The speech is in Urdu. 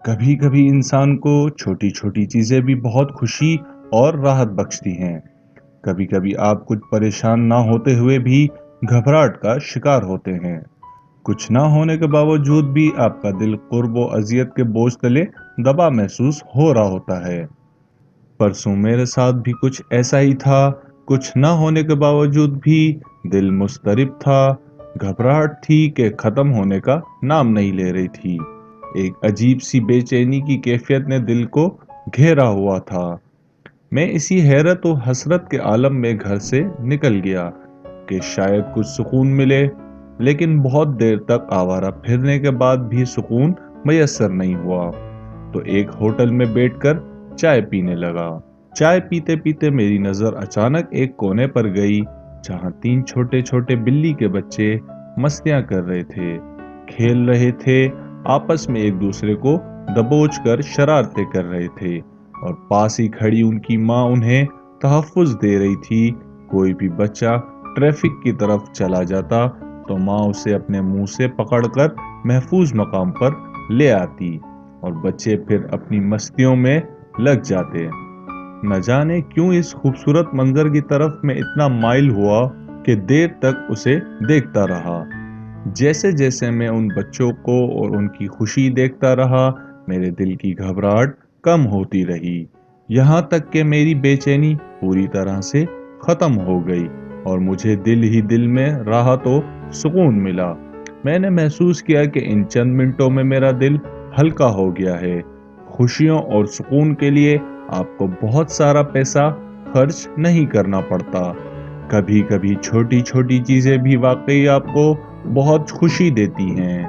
کبھی کبھی انسان کو چھوٹی چھوٹی چیزیں بھی بہت خوشی اور راحت بخشتی ہیں۔ کبھی کبھی آپ کچھ پریشان نہ ہوتے ہوئے بھی گھبراہٹ کا شکار ہوتے ہیں۔ کچھ نہ ہونے کے باوجود بھی آپ کا دل قرب و اذیت کے بوجھ تلے دبا محسوس ہو رہا ہوتا ہے۔ پرسوں میرے ساتھ بھی کچھ ایسا ہی تھا۔ کچھ نہ ہونے کے باوجود بھی دل مضطرب تھا۔ گھبراہٹ تھی کہ ختم ہونے کا نام نہیں لے رہی تھی۔ ایک عجیب سی بے چینی کی کیفیت نے دل کو گھیرا ہوا تھا۔ میں اسی حیرت و حسرت کے عالم میں گھر سے نکل گیا کہ شاید کچھ سکون ملے، لیکن بہت دیر تک آوارہ پھرنے کے بعد بھی سکون میسر نہیں ہوا، تو ایک ہوٹل میں بیٹھ کر چائے پینے لگا۔ چائے پیتے پیتے میری نظر اچانک ایک کونے پر گئی جہاں 3 چھوٹے چھوٹے بلی کے بچے مستیاں کر رہے تھے، کھیل رہے تھے، آپس میں ایک دوسرے کو دبوچ کر شرارتیں کر رہے تھے، اور پاس ہی کھڑی ان کی ماں انہیں تحفظ دے رہی تھی۔ کوئی بھی بچہ ٹریفک کی طرف چلا جاتا تو ماں اسے اپنے منہ سے پکڑ کر محفوظ مقام پر لے آتی، اور بچے پھر اپنی مستیوں میں لگ جاتے۔ نہ جانے کیوں اس خوبصورت منظر کی طرف میں اتنا مائل ہوا کہ دیر تک اسے دیکھتا رہا۔ جیسے جیسے میں ان بچوں کو اور ان کی خوشی دیکھتا رہا، میرے دل کی گھبراہٹ کم ہوتی رہی، یہاں تک کہ میری بے چینی پوری طرح سے ختم ہو گئی اور مجھے دل ہی دل میں راحت و سکون ملا۔ میں نے محسوس کیا کہ ان چند منٹوں میں میرا دل ہلکا ہو گیا ہے۔ خوشیوں اور سکون کے لیے آپ کو بہت سارا پیسہ خرچ نہیں کرنا پڑتا۔ کبھی کبھی چھوٹی چھوٹی چیزیں بھی واقعی آپ کو بہت خوشی دیتی ہیں۔